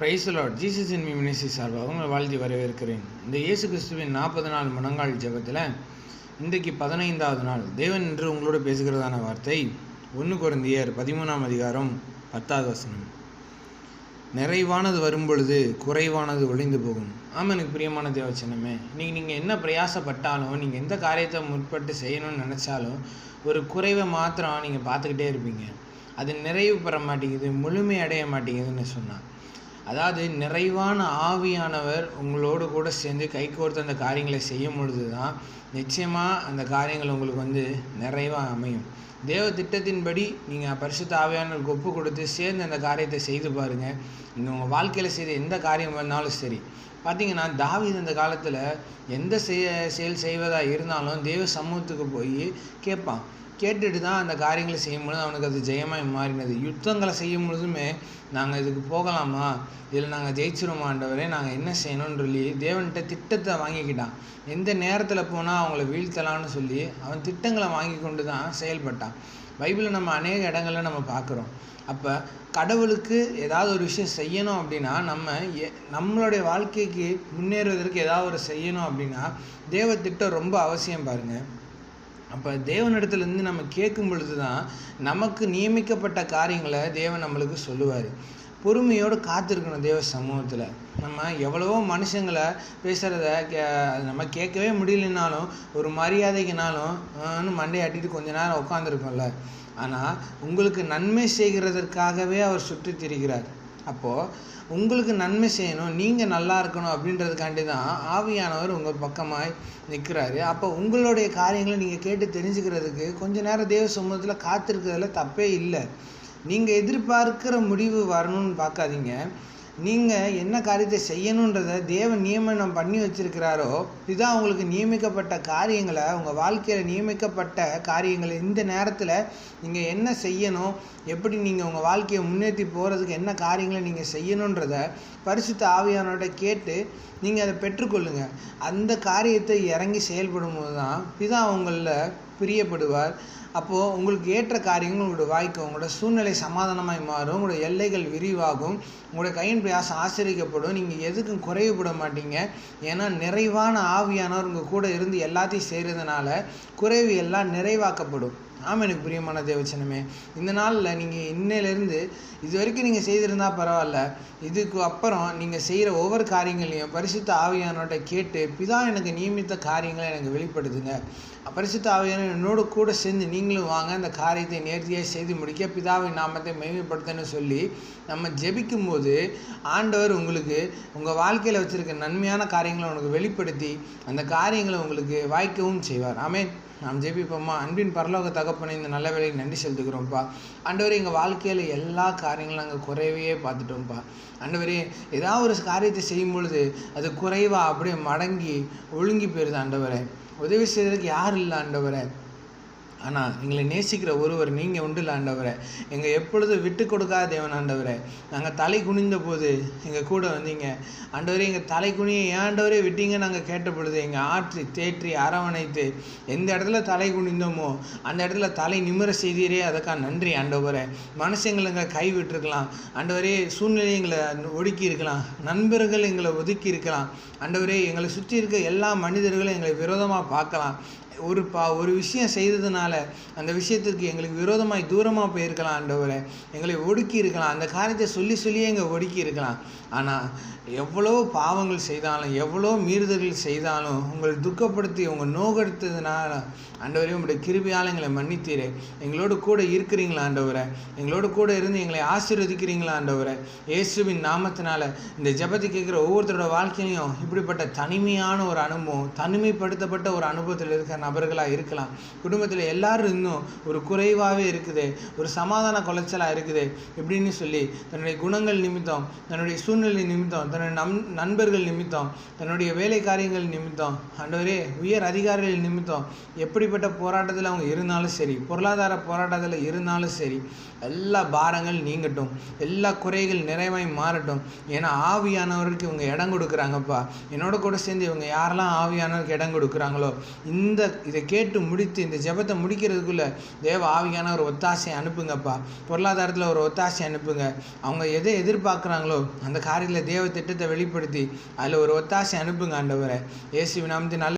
Praise the Lord. Jesus in me ministry சார்பாக உங்களை வாழ்த்தி வரவேற்கிறேன். இந்த இயேசு கிறிஸ்துவின் 40 நாள் முழங்கால் ஜெபத்தில் இன்றைக்கு 15வது நாள் தேவன் என்று உங்களோடு பேசுகிறதான வார்த்தை 1 கொரிந்தியர் 13ஆம் அதிகாரம் 10வது வசனம். நிறைவானது வரும்பொழுது குறைவானது ஒழிந்து போகும். ஆமாம், எனக்கு பிரியமான தேவச்சனமே, இன்றைக்கி நீங்கள் என்ன பிரயாசப்பட்டாலும், நீங்கள் எந்த காரியத்தை முற்பட்டு செய்யணும்னு நினச்சாலும் ஒரு குறைவை மாத்திரம் நீங்கள் பார்த்துக்கிட்டே இருப்பீங்க. அது நிறைவு பெற மாட்டேங்குது, முழுமை அடைய மாட்டேங்குதுன்னு சொன்னான். அதாவது நிறைவான ஆவியானவர் உங்களோடு கூட சேர்ந்து கைகோர்த்து அந்த காரியங்களை செய்யும் பொழுது தான் நிச்சயமாக அந்த காரியங்கள் உங்களுக்கு நிறைவாக அமையும். தேவ திட்டத்தின்படி நீங்கள் பரிசுத்த ஆவியானவருக்கு ஒப்பு கொடுத்து சேர்ந்து அந்த காரியத்தை செய்து பாருங்கள். நீங்கள் உங்கள் வாழ்க்கையில் செய்த எந்த காரியம் வந்தாலும் சரி. பார்த்திங்கன்னா தாவீது அந்த காலத்தில் எந்த செயல் செய்வதாக இருந்தாலும் தேவ சமூகத்துக்கு போய் கேட்பான். கேட்டுட்டு தான் அந்த காரியங்களை செய்யும்பொழுது அவனுக்கு அது ஜெயமாக மாறினது. யுத்தங்களை செய்யும் பொழுதுமே நாங்கள் இதுக்கு போகலாமா, இதில் நாங்கள் ஜெயிச்சிருமா ஆண்டவரே, நாங்கள் என்ன செய்யணும்னு சொல்லி தேவன்கிட்ட திட்டத்தை வாங்கிக்கிட்டான். எந்த நேரத்தில் போனால் அவங்கள வீழ்த்தலான்னு சொல்லி அவன் திட்டங்களை வாங்கி கொண்டு தான் செயல்பட்டான். பைபிளில் நம்ம அநேக இடங்களில் நம்ம பார்க்குறோம். அப்போ கடவுளுக்கு ஏதாவது ஒரு விஷயம் செய்யணும் அப்படின்னா நம்மளுடைய வாழ்க்கைக்கு முன்னேறுவதற்கு ஏதாவது ஒரு செய்யணும் அப்படின்னா தேவ திட்டம் ரொம்ப அவசியம் பாருங்கள். அப்போ தேவனிடத்துலேருந்து நம்ம கேட்கும் பொழுது தான் நமக்கு நியமிக்கப்பட்ட காரியங்களை தேவன் நம்மளுக்கு சொல்லுவார். பொறுமையோடு காத்திருக்கணும் தேவ சமூகத்தில். நம்ம எவ்வளவோ மனுஷங்களை பேசுகிறத நம்ம கேட்கவே முடியலனாலும் ஒரு மரியாதைக்குனாலும் மண்டையை அட்டிட்டு கொஞ்ச நேரம் உட்காந்துருக்கோம்ல. ஆனால் உங்களுக்கு நன்மை செய்கிறதற்காகவே அவர் சுற்றி திரிகிறார். அப்போது உங்களுக்கு நன்மை செய்யணும், நீங்கள் நல்லா இருக்கணும் அப்படின்றதுக்காண்டி தான் ஆவியானவர் உங்கள் பக்கமாய் நிற்கிறாரு. அப்போ உங்களுடைய காரியங்களை நீங்கள் கேட்டு தெரிஞ்சுக்கிறதுக்கு கொஞ்ச நேரம் தேவ சமூகத்தில் காத்திருக்கிறதுல தப்பே இல்லை. நீங்கள் எதிர்பார்க்கிற முடிவு வரணும்னு பார்க்காதீங்க. நீங்கள் என்ன காரியத்தை செய்யணுன்றதை தேவன் நியமனம் பண்ணி வச்சுருக்கிறாரோ இதுதான் உங்களுக்கு நியமிக்கப்பட்ட காரியங்களை, உங்கள் வாழ்க்கையில் நியமிக்கப்பட்ட காரியங்களை இந்த நேரத்தில் நீங்கள் என்ன செய்யணும், எப்படி நீங்கள் உங்கள் வாழ்க்கையை முன்னேற்றி போகிறதுக்கு என்ன காரியங்களை நீங்கள் செய்யணுன்றதை பரிசுத்த ஆவியானோட கேட்டு நீங்கள் அதை பெற்றுக்கொள்ளுங்கள். அந்த காரியத்தை இறங்கி செயல்படும் போது தான் இதுதான் உங்களில் பிரியப்படுவார். அப்போது உங்களுக்கு ஏற்ற காரியங்கள் உங்களோட வாய்க்கும், உங்களோட சூழ்நிலை சமாதானமாய் மாறும், உங்களோட எல்லைகள் விரிவாகும், உங்களோட கையின் பிரயாசம் ஆசீர்வதிக்கப்படும். நீங்கள் எதுக்கும் குறைவுபட மாட்டீங்க. ஏன்னா நிறைவான ஆவியானவர் உங்கள் கூட இருந்து எல்லாத்தையும் செய்கிறதுனால குறைவு எல்லாம் நிறைவாக்கப்படும். ஆமாம், எனக்கு பிரியமான தேவச்சனமே, இந்த நாளில் நீங்கள் இன்னையிலேருந்து இது வரைக்கும் நீங்கள் செய்திருந்தால் பரவாயில்ல, இதுக்கு அப்புறம் நீங்கள் செய்கிற ஒவ்வொரு காரியங்களையும் பரிசுத்த ஆவியானோட கேட்டு பிதா எனக்கு நியமித்த காரியங்களை எனக்கு வெளிப்படுத்துங்க. பரிசுத்த ஆவியானவர் என்னோடு கூட சேர்ந்து நீங்களும் வாங்க, அந்த காரியத்தை நேர்த்தியாக செய்து முடிக்க பிதாவின் நாமத்தை மகிமைப்படுத்தன்னு சொல்லி நம்ம ஜெபிக்கும் போது ஆண்டவர் உங்களுக்கு உங்கள் வாழ்க்கையில் வச்சுருக்க நன்மையான காரியங்களை உங்களுக்கு வெளிப்படுத்தி அந்த காரியங்களை உங்களுக்கு வாய்க்கவும் செய்வார். ஆமென். நாம் ஜெபிப்போம்மா. அன்பின் பரலோக தகப்பனை இந்த நல்ல வேலையை நன்றி செலுத்துக்கிறோம்ப்பா. ஆண்டவரே, எங்கள் வாழ்க்கையில் எல்லா காரியங்களும் நாங்கள் குறைவையே பார்த்துட்டோம்ப்பா. ஆண்டவரே, ஏதாவது ஒரு காரியத்தை செய்யும் பொழுது அது குறைவாக அப்படியே மடங்கி ஒழுங்கி போயிடுது. ஆண்டவரே, உதவி செய்வதற்கு யாரும் இல்லை ஆண்டவரே. ஆனால் எங்களை நேசிக்கிற ஒருவர் நீங்கள் உண்டு இல்லை ஆண்டவரே. எங்கள் எப்பொழுதும் விட்டு கொடுக்காத தேவன் ஆண்டவரே. நாங்கள் தலை குனிந்த போது எங்கள் கூட வந்தீங்க ஆண்டவரே. எங்கள் தலை குனியை ஏண்டவரே விட்டீங்க நாங்கள் கேட்ட பொழுது எங்கள் ஆற்றி தேற்றி அரவணைத்து எந்த இடத்துல தலை குனிந்தோமோ அந்த இடத்துல தலை நிமிர செய்தீரே, அதுக்காக நன்றி ஆண்டவரே. மனுஷங்களை எங்களை கைவிட்டுருக்கலாம் ஆண்டவரே, சூழ்நிலை எங்களை ஒடுக்கி இருக்கலாம், நண்பர்கள் எங்களை ஒதுக்கி இருக்கலாம் ஆண்டவரே, எங்களை சுற்றி இருக்க எல்லா மனிதர்களும் எங்களை விரோதமாக பார்க்கலாம். ஒரு விஷயம் செய்ததுனால அந்த விஷயத்துக்கு எங்களுக்கு விரோதமாய் தூரமாக போயிருக்கலாம் ஆண்டவரே. எங்களை ஒடுக்கி இருக்கலாம், அந்த காரியத்தை சொல்லியே எங்களை ஒடுக்கி இருக்கலாம். ஆனால் எவ்வளோ பாவங்கள் செய்தாலும் எவ்வளோ மீறுதல்கள் செய்தாலும் உங்களை துக்கப்படுத்தி உங்கள் நோகெடுத்ததுனால ஆண்டவரே உங்களுடைய கிருபையால் எங்களை மன்னித்தீரே. எங்களோடு கூட இருக்கிறீங்களா ஆண்டவரே, எங்களோடு கூட இருந்து எங்களை ஆசீர்வதிக்கிறீங்களா ஆண்டவரே. இயேசுவின் நாமத்தினால இந்த ஜெபத்தை கேட்குற ஒவ்வொருத்தரோட வாழ்க்கையிலையும் இப்படிப்பட்ட தனிமையான ஒரு அனுபவம், தனிமைப்படுத்தப்பட்ட ஒரு அனுபவத்தில் இருக்கிற நபர்களாக இருக்கலாம். குடும்பத்தில் எல்லாரும் இன்னும் ஒரு குறைவாகவே இருக்குது, ஒரு சமாதான குலைச்சலாக இருக்குது இப்படின்னு சொல்லி தன்னுடைய குணங்கள் நிமித்தம், தன்னுடைய சூழ்நிலை நிமித்தம், தன்னுடைய நண்பர்கள் நிமித்தம், தன்னுடைய வேலை காரியங்கள் நிமித்தம் ஆண்டவரே, உயர் அதிகாரிகள் நிமித்தம் எப்படிப்பட்ட போராட்டத்தில் அவங்க இருந்தாலும் சரி, பொருளாதார போராட்டத்தில் இருந்தாலும் சரி, எல்லா பாரங்கள் நீங்கட்டும், எல்லா குறைகள் நிறைவாய் மாறட்டும். ஏன்னா ஆவியானவருக்கு இவங்க இடம் கொடுக்குறாங்கப்பா. என்னோட கூட சேர்ந்து இவங்க யாரெல்லாம் ஆவியானவருக்கு இடம் கொடுக்குறாங்களோ இந்த இதை கேட்டு முடித்து இந்த ஜெபத்தை முடிக்கிறதுக்குள்ளே தேவ ஆவியான ஒரு ஒத்தாசையை அனுப்புங்கப்பா. பொருளாதாரத்தில் ஒரு ஒத்தாசை அனுப்புங்க. அவங்க எதை எதிர்பார்க்குறாங்களோ அந்த காரியத்தில் தேவ திட்டத்தை வெளிப்படுத்தி அதில் ஒரு ஒத்தாசை அனுப்புங்க ஆண்டவரே. இயேசுவின் நாமத்தின் நல்ல